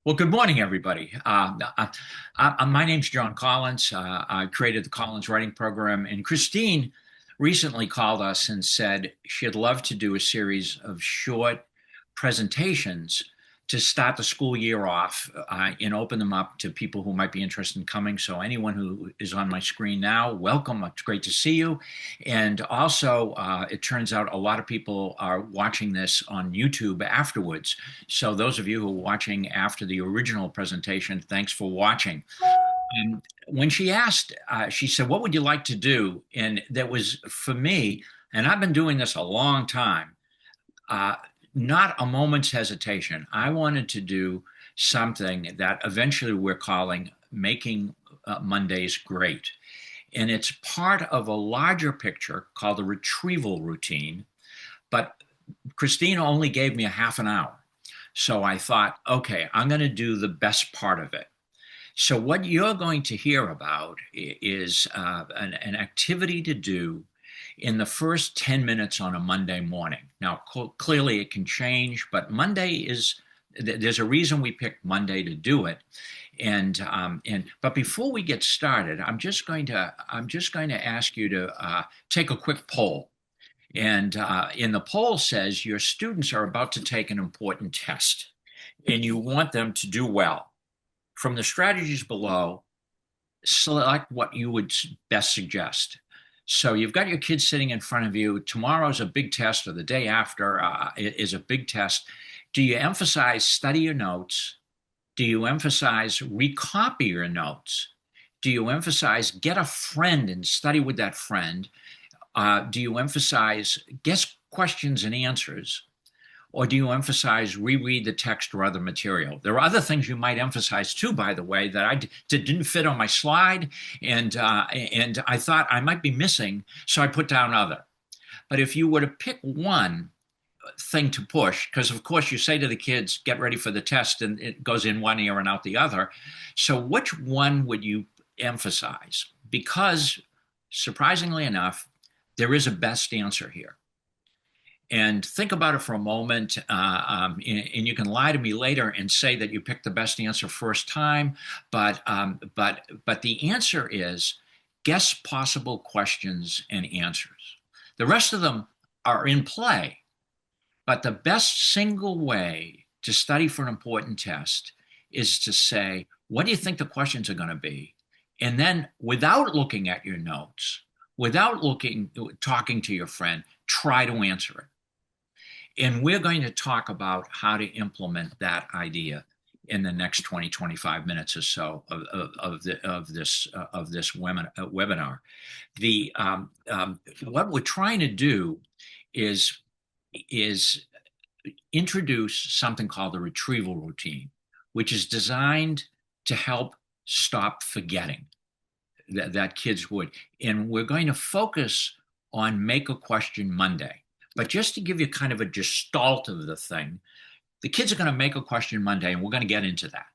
Well, good morning, everybody. My name's John Collins. I created the Collins Writing Program, and Christine recently called us and said she'd love to do a series of short presentations to start the school year off and open them up to people who might be interested in coming. So, anyone who is on my screen now, welcome. It's great to see you. And also, it turns out a lot of people are watching this on YouTube afterwards. So those of you who are watching after the original presentation, thanks for watching. When she asked, she said, "What would you like to do?" And that was for me, and I've been doing this a long time, uh, not a moment's hesitation. I wanted to do something that eventually we're calling Making Mondays Great. And it's part of a larger picture called the retrieval routine. But Christine only gave me a half an hour. So I thought, okay, I'm going to do the best part of it. So, what you're going to hear about is an activity to do in the first 10 minutes on a Monday morning. Now, clearly it can change, but Monday is, there's a reason we picked Monday to do it. But before we get started, I'm just going to ask you to take a quick poll. And in the poll says your students are about to take an important test and you want them to do well. From the strategies below, select what you would best suggest. So you've got your kids sitting in front of you. Tomorrow's a big test, or the day after is a big test. Do you emphasize study your notes? Do you emphasize recopy your notes? Do you emphasize get a friend and study with that friend? Do you emphasize guess questions and answers? Or do you emphasize reread the text or other material? There are other things you might emphasize too, by the way, that didn't fit on my slide, and I thought I might be missing, so I put down other. But if you were to pick one thing to push, because of course you say to the kids, get ready for the test, and it goes in one ear and out the other. So which one would you emphasize? Because surprisingly enough, there is a best answer here. And think about it for a moment, and you can lie to me later and say that you picked the best answer first time, but the answer is guess possible questions and answers. The rest of them are in play, but the best single way to study for an important test is to say, what do you think the questions are going to be? And then, without looking at your notes, without talking to your friend, try to answer it. And we're going to talk about how to implement that idea in the next 20, 25 minutes or so of this webinar. What we're trying to do is introduce something called the retrieval routine, which is designed to help stop forgetting that kids would. And we're going to focus on Make a Question Monday. But just to give you kind of a gestalt of the thing, the kids are going to make a question Monday, and we're going to get into that.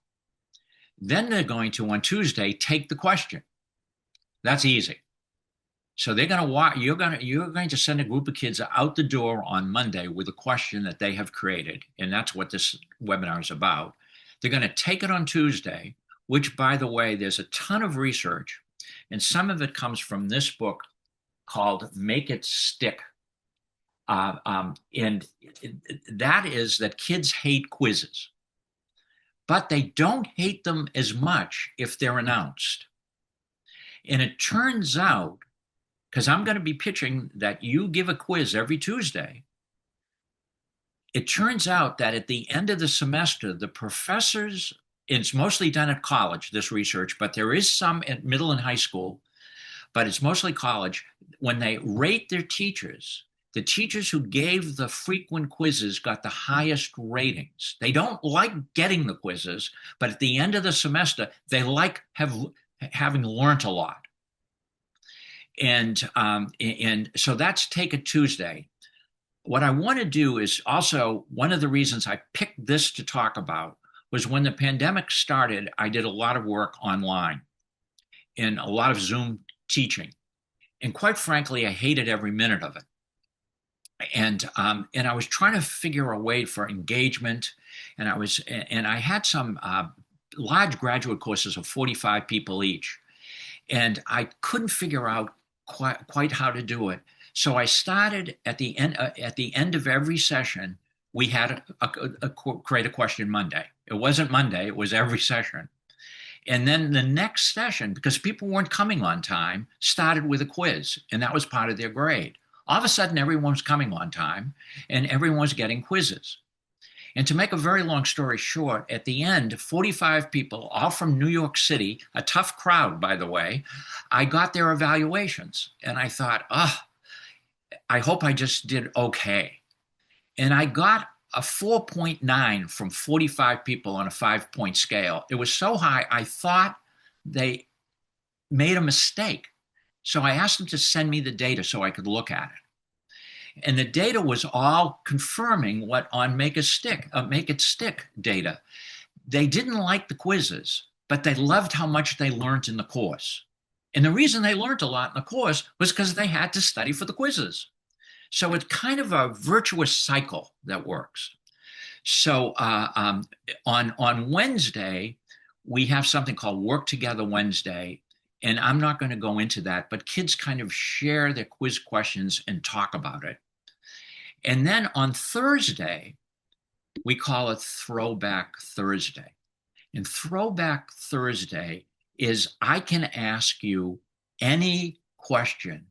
Then they're going to, on Tuesday, take the question. That's easy. So they're going to you're going to send a group of kids out the door on Monday with a question that they have created, and that's what this webinar is about. They're going to take it on Tuesday, which, by the way, there's a ton of research, and some of it comes from this book called Make It Stick. And that is that kids hate quizzes, but they don't hate them as much if they're announced. And it turns out, because I'm going to be pitching that you give a quiz every Tuesday, it turns out that at the end of the semester, the professors, it's mostly done at college, this research, but there is some at middle and high school, but it's mostly college, when they rate their teachers, the teachers who gave the frequent quizzes got the highest ratings. They don't like getting the quizzes, but at the end of the semester, they like having learned a lot. And so that's Take It Tuesday. What I want to do is also, one of the reasons I picked this to talk about was when the pandemic started, I did a lot of work online and a lot of Zoom teaching. And quite frankly, I hated every minute of it. And I was trying to figure a way for engagement and I had some large graduate courses of 45 people each, and I couldn't figure out quite how to do it. So I started at the end of every session. We had a create a question Monday. It wasn't Monday; it was every session. And then the next session, because people weren't coming on time, started with a quiz, and that was part of their grade. All of a sudden, everyone's coming on time, and everyone's getting quizzes. And to make a very long story short, at the end, 45 people, all from New York City, a tough crowd, by the way, I got their evaluations. And I thought, I hope I just did okay. And I got a 4.9 from 45 people on a 5-point scale. It was so high, I thought they made a mistake. So I asked them to send me the data so I could look at it. And the data was all confirming what on Make It Stick data. They didn't like the quizzes, but they loved how much they learned in the course. And the reason they learned a lot in the course was because they had to study for the quizzes. So it's kind of a virtuous cycle that works. So on Wednesday, we have something called Work Together Wednesday. And I'm not going to go into that, but kids kind of share their quiz questions and talk about it. And then on Thursday, we call it Throwback Thursday. And Throwback Thursday is I can ask you any question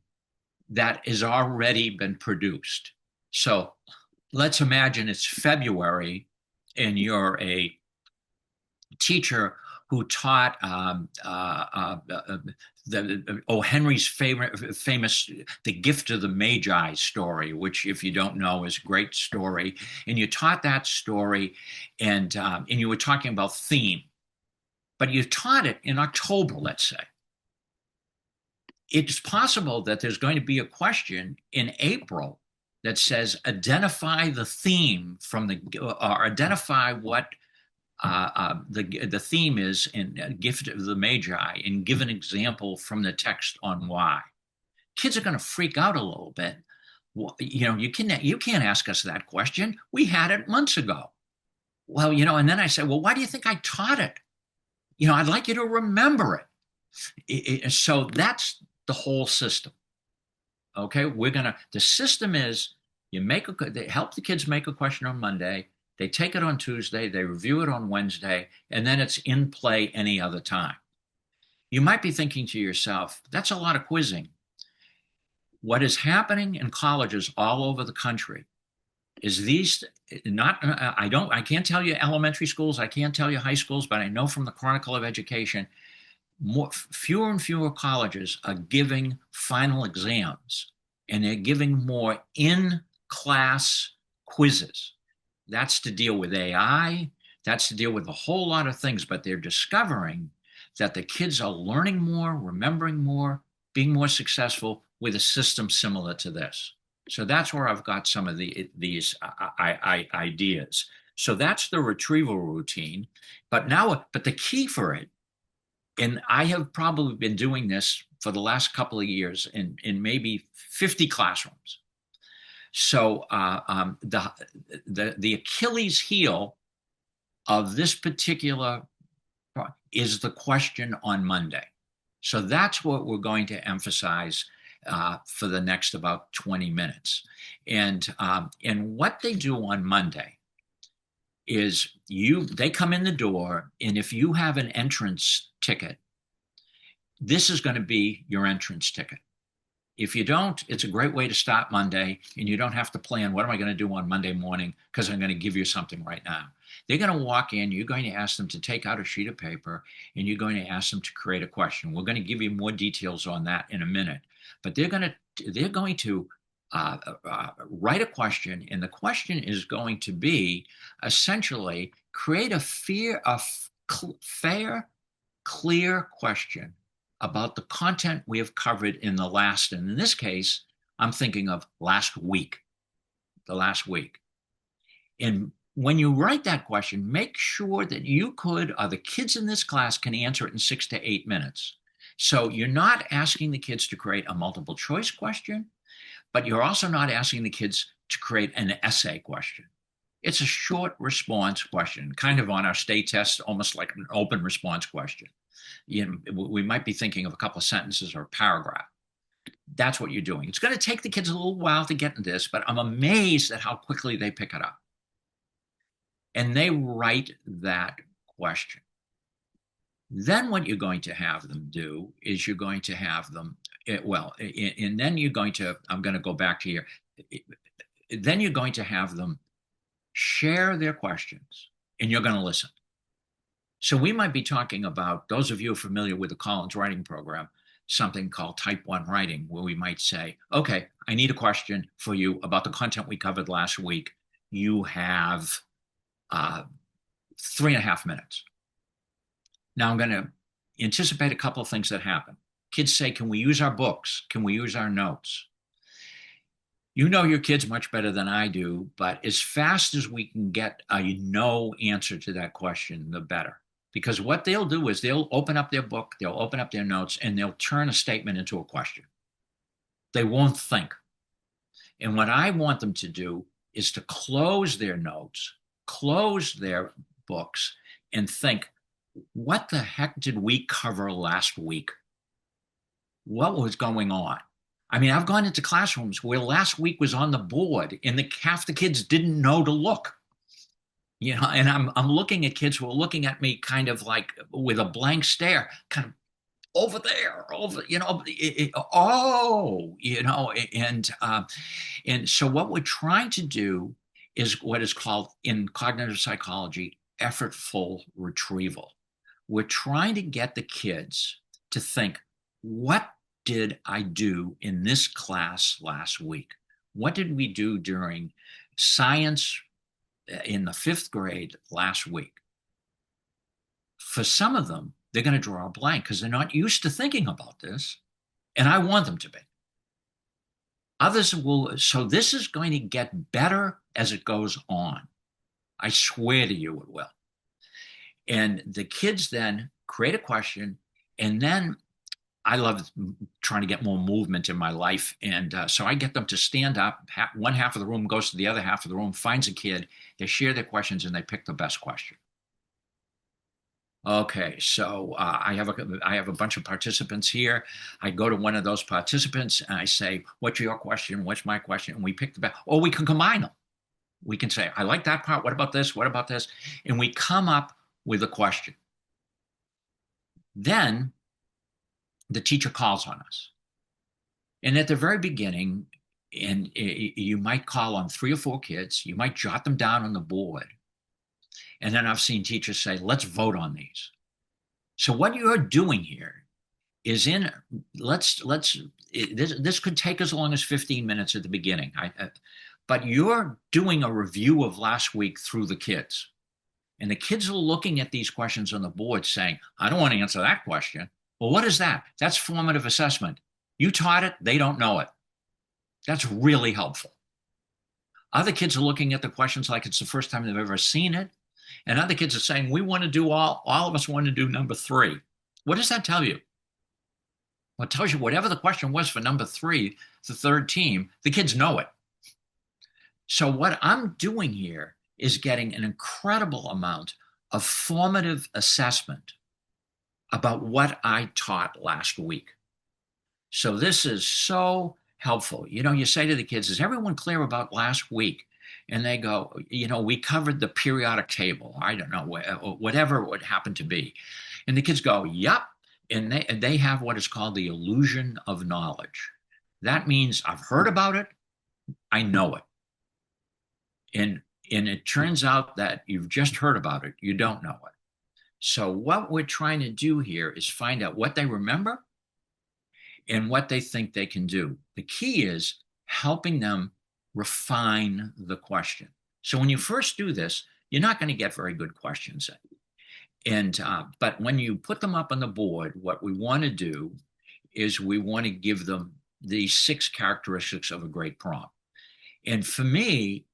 that has already been produced. So let's imagine it's February and you're a teacher who taught O. Henry's famous The Gift of the Magi story, which, if you don't know, is a great story. And you taught that story, and you were talking about theme, but you taught it in October, let's say. It's possible that there's going to be a question in April that says, identify the theme from or identify what the theme is in Gift of the Magi, and give an example from the text on why. Kids are going to freak out a little bit. Well, you can't ask us that question. We had it months ago. Well, and then I said, well, why do you think I taught it? I'd like you to remember it. So that's the whole system. Okay, the system is they help the kids make a question on Monday. They take it on Tuesday, they review it on Wednesday, and then it's in play any other time. You might be thinking to yourself, that's a lot of quizzing. What is happening in colleges all over the country is I can't tell you elementary schools, I can't tell you high schools, but I know from the Chronicle of Education, fewer and fewer colleges are giving final exams, and they're giving more in-class quizzes. That's to deal with AI. That's to deal with a whole lot of things, but they're discovering that the kids are learning more, remembering more, being more successful with a system similar to this. So that's where I've got some of these ideas. So that's the retrieval routine. But the key for it, and I have probably been doing this for the last couple of years in maybe 50 classrooms. So the Achilles heel of this particular is the question on Monday. So that's what we're going to emphasize for the next about 20 minutes. And what they do on Monday is they come in the door, and if you have an entrance ticket, this is going to be your entrance ticket. If you don't, it's a great way to start Monday, and you don't have to plan, what am I going to do on Monday morning, because I'm going to give you something right now. They're going to walk in, you're going to ask them to take out a sheet of paper, and you're going to ask them to create a question. We're going to give you more details on that in a minute, but they're going to write a question, and the question is going to be essentially create a fair, clear question about the content we have covered in the last, and in this case, I'm thinking of the last week. And when you write that question, make sure that the kids in this class can answer it in 6 to 8 minutes. So you're not asking the kids to create a multiple choice question, but you're also not asking the kids to create an essay question. It's a short response question, kind of on our state test, almost like an open response question. We might be thinking of a couple of sentences or a paragraph. That's what you're doing. It's going to take the kids a little while to get into this, but I'm amazed at how quickly they pick it up. And they write that question. Then what you're going to have them do is you're going to have them, and then you're going to, I'm going to go back to here. Then you're going to have them share their questions and you're going to listen. So we might be talking about, those of you who are familiar with the Collins writing program, something called type 1 writing, where we might say, okay, I need a question for you about the content we covered last week. You have 3.5 minutes. Now I'm going to anticipate a couple of things that happen. Kids say, can we use our books? Can we use our notes? You know your kids much better than I do, but as fast as we can get a no answer to that question, the better. Because what they'll do is they'll open up their book, they'll open up their notes, and they'll turn a statement into a question. They won't think. And what I want them to do is to close their notes, close their books, and think, what the heck did we cover last week? What was going on? I mean, I've gone into classrooms where last week was on the board and half the kids didn't know to look. And I'm looking at kids who are looking at me kind of like with a blank stare, kind of over there, and so what we're trying to do is what is called in cognitive psychology, effortful retrieval. We're trying to get the kids to think, what did I do in this class last week? What did we do during science in the 5th grade last week? For some of them, they're going to draw a blank because they're not used to thinking about this, and I want them to be. Others will, so this is going to get better as it goes on. I swear to you it will. And the kids then create a question, and then I love trying to get more movement in my life. And so I get them to stand up. One half of the room goes to the other half of the room, finds a kid, they share their questions, and they pick the best question. Okay, so I have a bunch of participants here. I go to one of those participants and I say, what's your question? What's my question? And we pick the best, or we can combine them. We can say, I like that part. What about this? What about this? And we come up with a question. Then the teacher calls on us. And at the very beginning, and you might call on 3 or 4 kids, you might jot them down on the board. And then I've seen teachers say, let's vote on these. So what you're doing here is this could take as long as 15 minutes at the beginning. But you're doing a review of last week through the kids. And the kids are looking at these questions on the board saying, I don't want to answer that question. Well, what is that? That's formative assessment. You taught it, they don't know it. That's really helpful. Other kids are looking at the questions like it's the first time they've ever seen it. And other kids are saying, we want to do all of us want to do number 3. What does that tell you? Well, it tells you whatever the question was for number 3, the third team, the kids know it. So what I'm doing here is getting an incredible amount of formative assessment about what I taught last week. So this is so helpful. You say to the kids, is everyone clear about last week? And they go, we covered the periodic table. I don't know, whatever it would happen to be. And the kids go, yep. And they have what is called the illusion of knowledge. That means I've heard about it. I know it. And it turns out that you've just heard about it. You don't know it. So what we're trying to do here is find out what they remember and what they think they can do. The key is helping them refine the question. So when you first do this, you're not going to get very good questions. But when you put them up on the board, what we want to do is we want to give them the 6 characteristics of a great prompt. And for me,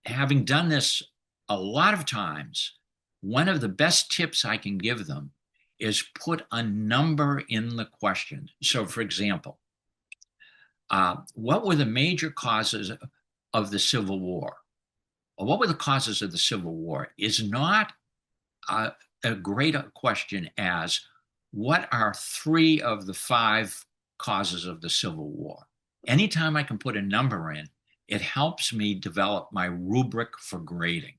having done this a lot of times, one of the best tips I can give them is put a number in the question. So for example, what were the major causes of the Civil War? or what were the causes of the Civil War, is not a great question as what are 3 of the 5 causes of the Civil War. Anytime I can put a number in, it helps me develop my rubric for grading.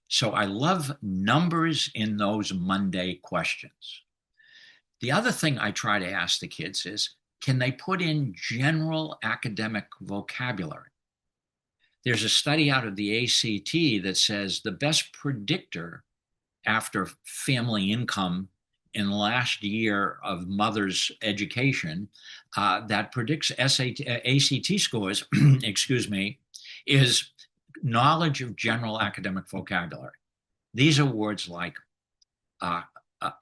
So I love numbers in those Monday questions. The other thing I try to ask the kids is, can they put in general academic vocabulary? There's a study out of the ACT that says the best predictor after family income in the last year of mother's education that predicts ACT scores, excuse me, is knowledge of general academic vocabulary. These are words like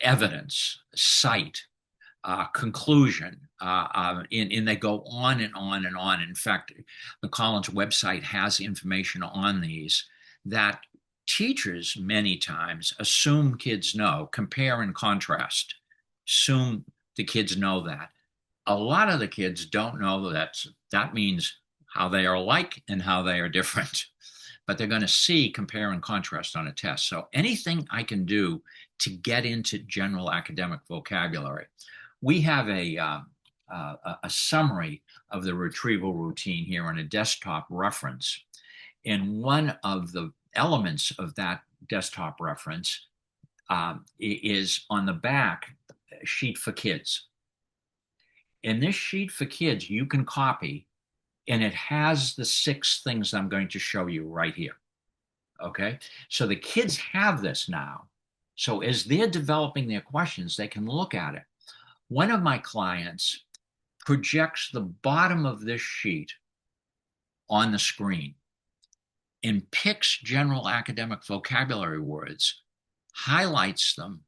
evidence, cite, conclusion, and they go on and on and on. In fact, the Collins website has information on these that teachers many times assume kids know, compare and contrast, assume the kids know that. A lot of the kids don't know that means how they are alike and how they are different, but they're going to see compare and contrast on a test. So anything I can do to get into general academic vocabulary. We have a summary of the retrieval routine here on a desktop reference. And one of the elements of that desktop reference is on the back sheet for kids. In this sheet for kids, you can copy, and it has the 6 things I'm going to show you right here. Okay, so the kids have this now. So as they're developing their questions, they can look at it. One of my clients projects the bottom of this sheet on the screen and picks general academic vocabulary words, highlights them,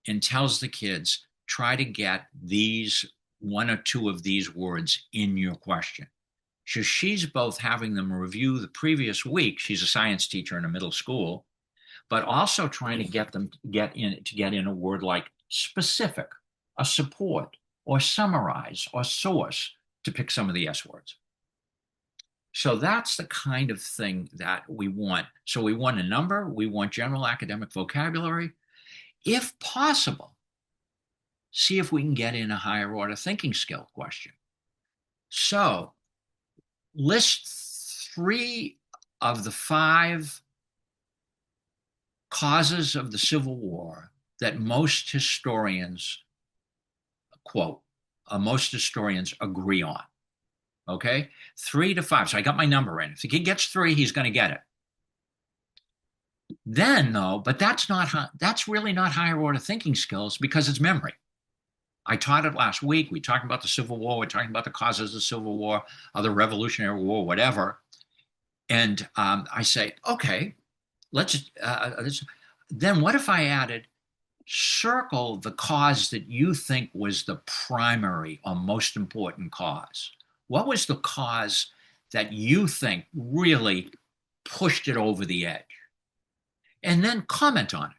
and tells the kids, try to get these 1 or 2 of these words in your question. So she's both having them review the previous week. She's a science teacher in a middle school, but also trying to get them to get in a word like specific, a support, or summarize, or source, to pick some of the S words. So that's the kind of thing that we want. So we want a number, we want general academic vocabulary. If possible, see if we can get in a higher order thinking skill question. So list 3 of the 5 causes of the Civil War that most historians quote, most historians agree on. Okay, 3 to 5. So I got my number in. If the kid gets 3, he's going to get it. Then, though, but that's really not higher order thinking skills because it's memory. I taught it last week. We talked about the Civil War. We're talking about the causes of the Civil War, of the Revolutionary War, whatever. And I say, okay, let's. Then what if I added, circle the cause that you think was the primary or most important cause? What was the cause that you think really pushed it over the edge? And then comment on it.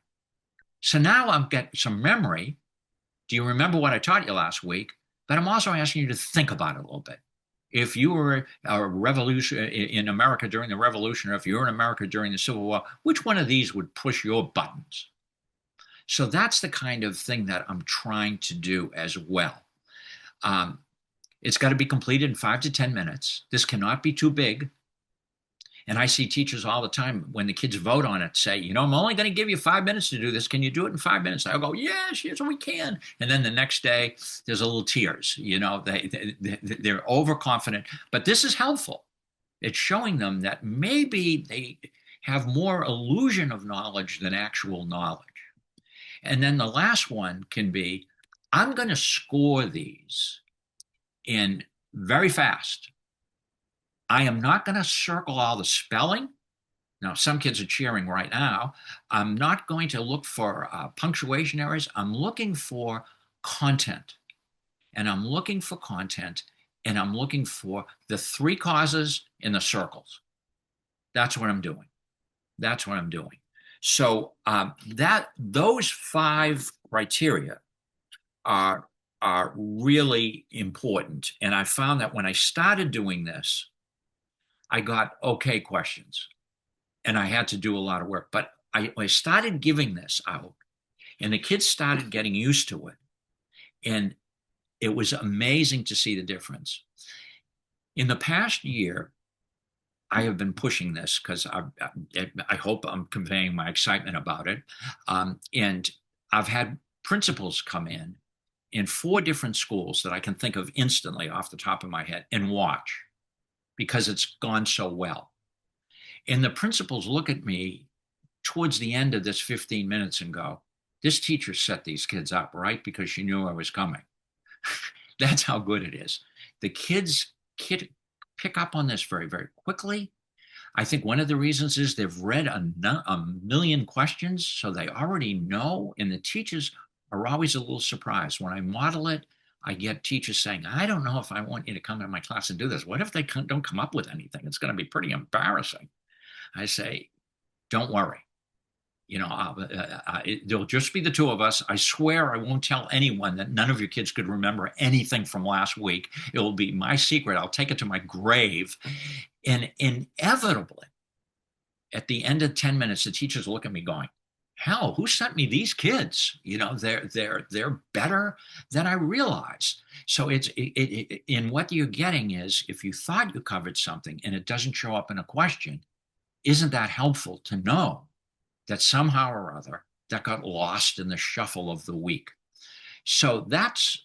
So now I'm getting some memory. Do you remember what I taught you last week? But I'm also asking you to think about it a little bit. If you were a revolution in America during the Revolution, or if you were in America during the Civil War, which one of these would push your buttons? So that's the kind of thing that I'm trying to do as well. It's got to be completed in 5 to 10 minutes. This cannot be too big. And I see teachers all the time when the kids vote on it say, you know, I'm only going to give you 5 minutes to do this. Can you do it in 5 minutes? I'll go, yes, we can. And then the next day, there's a little tears. You know, they're overconfident. But this is helpful. It's showing them that maybe they have more illusion of knowledge than actual knowledge. And then the last one can be, I'm going to score these in very fast. I am not going to circle all the spelling. Now, some kids are cheering right now. I'm not going to look for punctuation errors. I'm looking for content. And I'm looking for content, and I'm looking for the 3 causes in the circles. That's what I'm doing. That's what I'm doing. So those 5 criteria are really important. And I found that when I started doing this, I got okay questions. and I had to do a lot of work. But I started giving this out, and the kids started getting used to it. And it was amazing to see the difference. In the past year, I have been pushing this because I hope I'm conveying my excitement about it. And I've had principals come in 4 different schools that I can think of instantly off the top of my head and watch because it's gone so well. And the principals look at me towards the end of this 15 minutes and go, this teacher set these kids up, right? Because she knew I was coming. That's how good it is. The kids pick up on this very, very quickly. I think one of the reasons is they've read a million questions, so they already know, and the teachers are always a little surprised. When I model it, I get teachers saying, I don't know if I want you to come into my class and do this. What if they don't come up with anything? It's going to be pretty embarrassing. I say, don't worry. There'll just be the 2 of us. I swear I won't tell anyone that none of your kids could remember anything from last week. It will be my secret. I'll take it to my grave. And inevitably, at the end of 10 minutes, the teachers look at me going, hell, who sent me these kids? They're better than I realized. So in what you're getting is, if you thought you covered something and it doesn't show up in a question, isn't that helpful to know that somehow or other that got lost in the shuffle of the week? So that's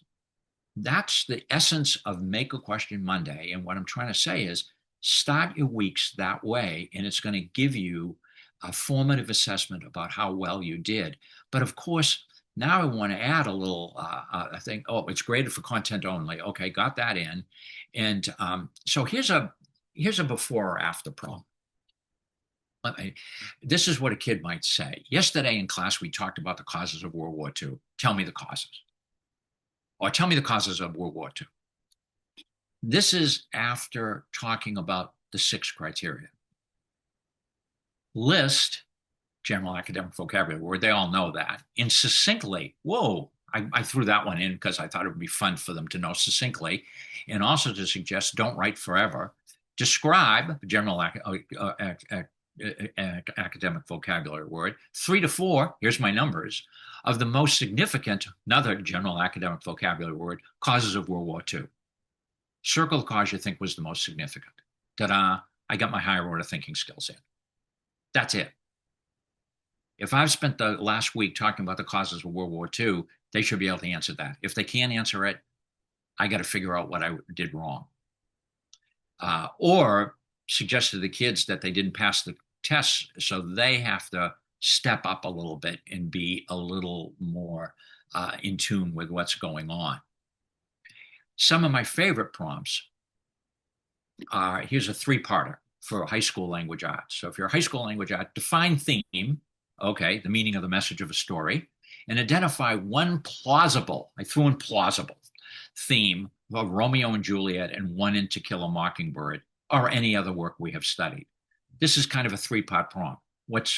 the essence of Make a Question Monday. And what I'm trying to say is, start your weeks that way, and it's going to give you a formative assessment about how well you did. But of course, now I want to add a little, I think, it's graded for content only. Okay, got that in. And so here's a before or after problem. This is what a kid might say. Yesterday in class, we talked about the causes of World War II. Tell me the causes. Or tell me the causes of World War II. This is after talking about the 6 criteria. List general academic vocabulary word. They all know that. And succinctly, whoa, I threw that one in because I thought it would be fun for them to know succinctly. And also to suggest don't write forever. Describe general academic vocabulary word. 3 to 4, here's my numbers, of the most significant, another general academic vocabulary word, causes of World War II. Circle the cause you think was the most significant. Ta-da, I got my higher order thinking skills in. That's it. If I've spent the last week talking about the causes of World War II, they should be able to answer that. If they can't answer it, I got to figure out what I did wrong. Or suggest to the kids that they didn't pass the tests, so they have to step up a little bit and be a little more in tune with what's going on. Some of my favorite prompts are, here's a 3-parter for high school language arts. So if you're a high school language art, define theme, okay, the meaning of the message of a story, and identify one plausible, I threw in plausible, theme of Romeo and Juliet and one in To Kill a Mockingbird, or any other work we have studied. This is kind of a 3-part prompt. What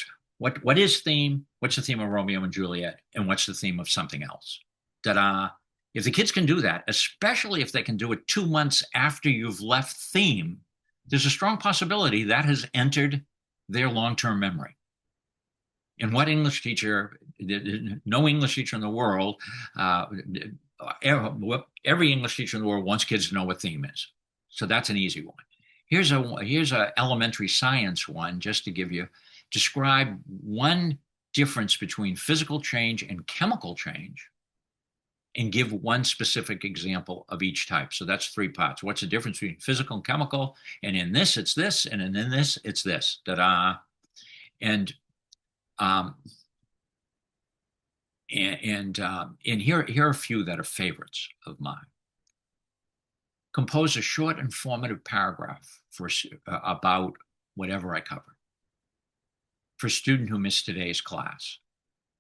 is theme? What's the theme of Romeo and Juliet? And what's the theme of something else? Ta-da. If the kids can do that, especially if they can do it 2 months after you've left theme, there's a strong possibility that has entered their long-term memory. And what English teacher, no English teacher in the world, every English teacher in the world wants kids to know what theme is. So that's an easy one. Here's a elementary science one, just to give you, describe one difference between physical change and chemical change, and give one specific example of each type. So that's 3 parts. What's the difference between physical and chemical? And in this, it's this, and in this, it's this. Ta-da. And here are a few that are favorites of mine. Compose a short, informative paragraph about whatever I covered. For a student who missed today's class,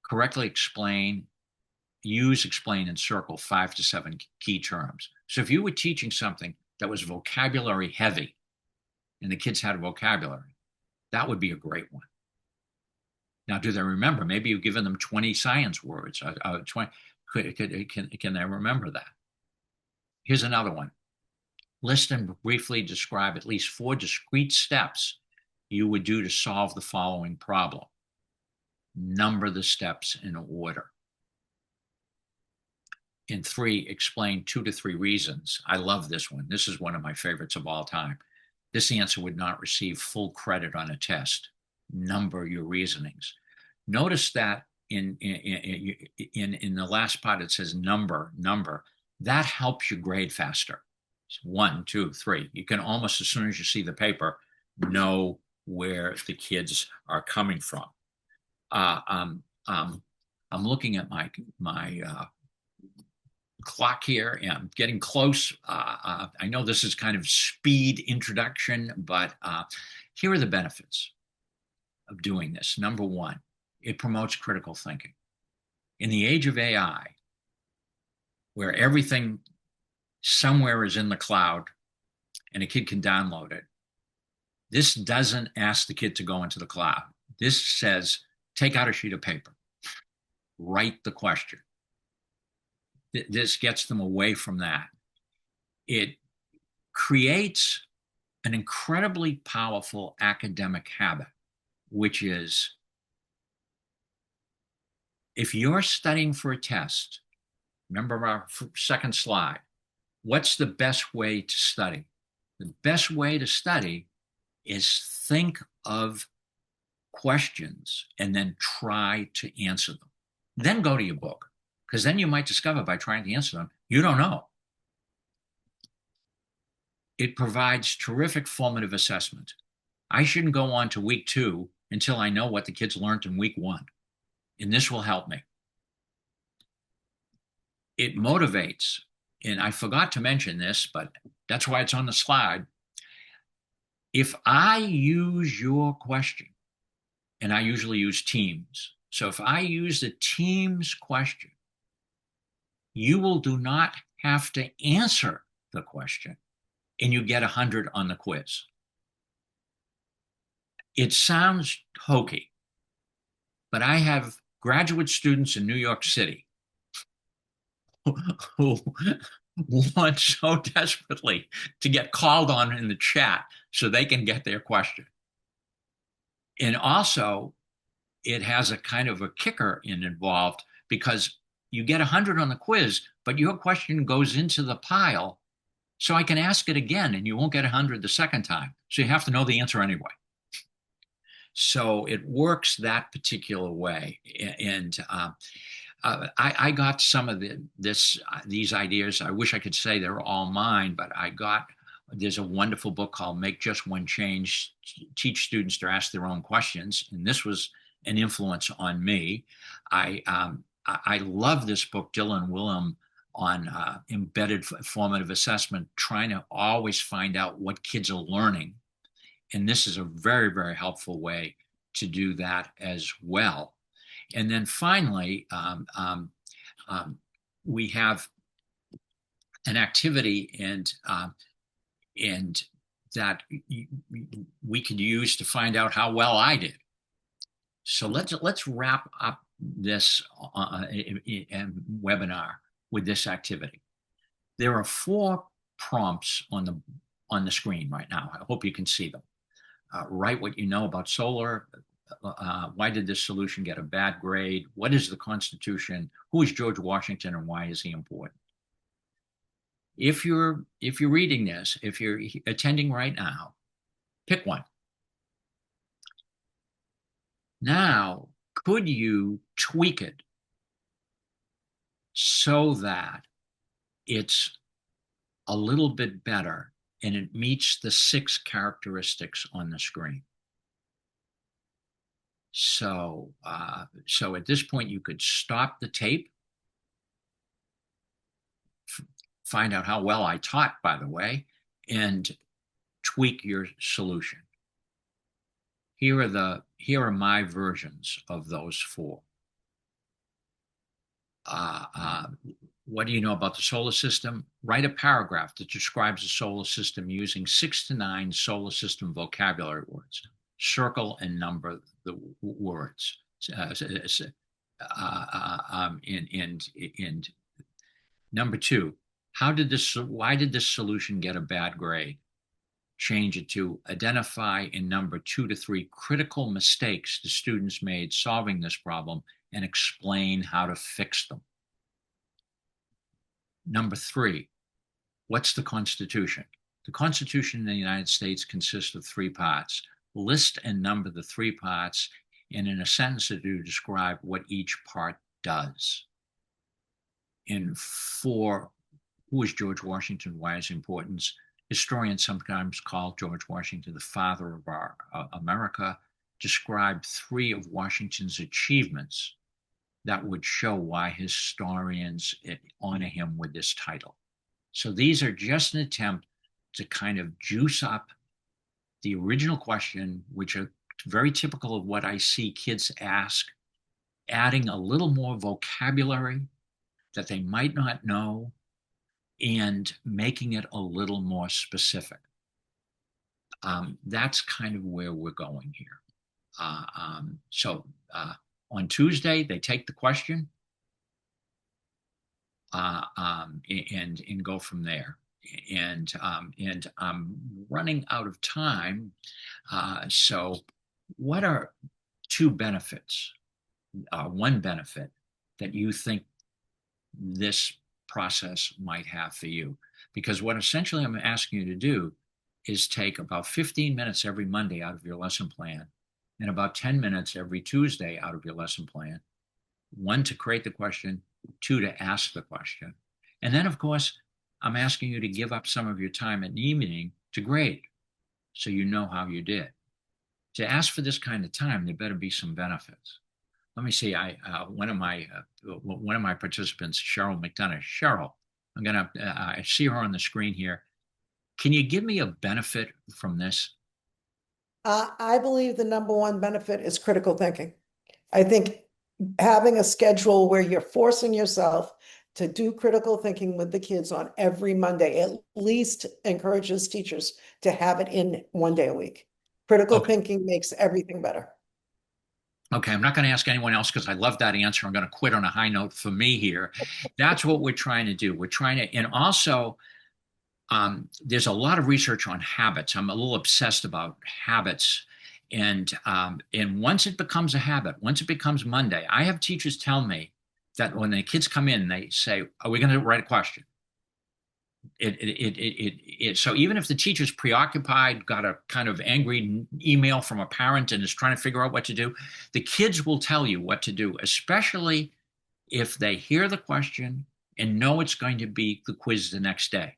correctly explain, explain, and circle 5 to 7 key terms. So if you were teaching something that was vocabulary heavy, and the kids had a vocabulary, that would be a great one. Now, do they remember? Maybe you've given them 20 science words. 20, can they remember that? Here's another one. List and briefly describe at least 4 discrete steps you would do to solve the following problem. Number the steps in order. And 3, explain 2 to 3 reasons. I love this one. This is one of my favorites of all time. This answer would not receive full credit on a test. Number your reasonings. Notice that in the last part it says number. That helps you grade faster. 1, 2, 3. You can almost, as soon as you see the paper, know where the kids are coming from. I'm looking at my clock here, and I'm getting close. I know this is kind of speed introduction, but here are the benefits of doing this. Number 1, it promotes critical thinking. In the age of AI, where everything somewhere is in the cloud and a kid can download it, this doesn't ask the kid to go into the cloud. This says, take out a sheet of paper, write the question. This gets them away from that. It creates an incredibly powerful academic habit, which is, if you're studying for a test, remember our second slide, what's the best way to study? The best way to study is think of questions and then try to answer them. Then go to your book, because then you might discover by trying to answer them, you don't know. It provides terrific formative assessment. I shouldn't go on to week 2 until I know what the kids learned in week 1, and this will help me. It motivates, and I forgot to mention this, but that's why it's on the slide. If I use your question, and I usually use Teams, so if I use the Teams question, you will do not have to answer the question, and you get 100 on the quiz. It sounds hokey, but I have graduate students in New York City who want so desperately to get called on in the chat so they can get their question. And also, it has a kind of a kicker involved, because you get 100 on the quiz, but your question goes into the pile, so I can ask it again and you won't get 100 the second time. So you have to know the answer anyway. So it works that particular way. And I got some of these ideas. I wish I could say they're all mine, but there's a wonderful book called Make Just One Change, Teach Students to Ask Their Own Questions. And this was an influence on me. I love this book, Dylan Wiliam, on embedded formative assessment, trying to always find out what kids are learning. And this is a very, very helpful way to do that as well. And then finally, we have an activity and that we could use to find out how well I did. So let's wrap up this webinar with this activity. There are 4 prompts on the screen right now. I hope you can see them. Write what you know about solar. Why did this solution get a bad grade? What is the Constitution? Who is George Washington, and why is he important? If you're reading this, if you're attending right now, pick one. Now, could you tweak it so that it's a little bit better and it meets the 6 characteristics on the screen? So at this point, you could stop the tape, find out how well I taught, by the way, and tweak your solution. Here are my versions of those 4. What do you know about the solar system? Write a paragraph that describes the solar system using 6 to 9 solar system vocabulary words. Circle and number the words. And number 2, why did this solution get a bad grade? change it to identify and number 2 to 3 critical mistakes the students made solving this problem and explain how to fix them. Number 3, what's the Constitution? The Constitution in the United States consists of 3 parts. List and number the 3 parts, and in a sentence or two, describe what each part does. And 4, who is George Washington? Why is importance? Historians sometimes call George Washington the father of our America. Describe 3 of Washington's achievements that would show why historians honor him with this title. So these are just an attempt to kind of juice up the original question, which are very typical of what I see kids ask, adding a little more vocabulary that they might not know, and making it a little more specific. That's kind of where we're going here. So on Tuesday, they take the question and go from there. And I'm running out of time. So what are 2 benefits, one benefit that you think this process might have for you? Because what essentially I'm asking you to do is take about 15 minutes every Monday out of your lesson plan and about 10 minutes every Tuesday out of your lesson plan. 1, to create the question, 2, to ask the question. And then, of course, I'm asking you to give up some of your time in the evening to grade, so you know how you did. To ask for this kind of time, there better be some benefits. Let me see. One of my participants, Cheryl McDonough. Cheryl, I see her on the screen here. Can you give me a benefit from this? I believe the number 1 benefit is critical thinking. I think having a schedule where you're forcing yourself to do critical thinking with the kids on every Monday at least encourages teachers to have it in 1 day a week. Critical thinking makes everything better. Okay, I'm not going to ask anyone else because I love that answer. I'm going to quit on a high note for me here. That's what we're trying to do. We're trying to, and also, there's a lot of research on habits. I'm a little obsessed about habits. And once it becomes a habit, once it becomes Monday, I have teachers tell me that when the kids come in, they say, "Are we going to write a question?" So even if the teacher's preoccupied, got a kind of angry email from a parent and is trying to figure out what to do, the kids will tell you what to do, especially if they hear the question and know it's going to be the quiz the next day.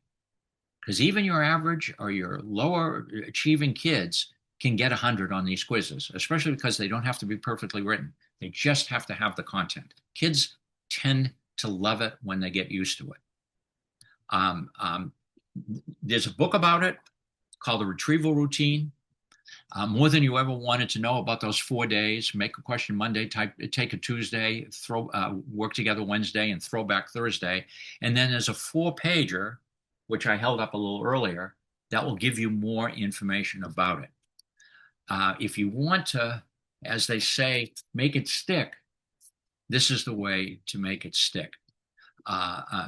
Because even your average or your lower achieving kids can get 100 on these quizzes, especially because they don't have to be perfectly written. They just have to have the content. Kids tend to love it when they get used to it. There's a book about it called The Retrieval Routine. More than you ever wanted to know about those 4 days. Make a question Monday, take a Tuesday, work together Wednesday, and throw back Thursday. And then there's a 4-pager, which I held up a little earlier, that will give you more information about it. If you want to, as they say, make it stick, this is the way to make it stick.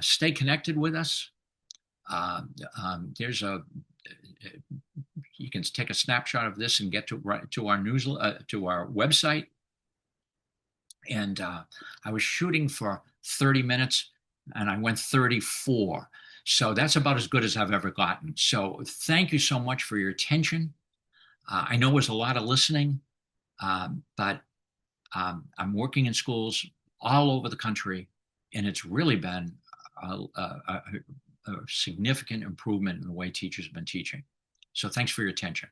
Stay connected with us. You can take a snapshot of this and get to our to our website. And I was shooting for 30 minutes and I went 34. So that's about as good as I've ever gotten. So thank you so much for your attention. I know it was a lot of listening, but I'm working in schools all over the country, and it's really been a significant improvement in the way teachers have been teaching. So thanks for your attention.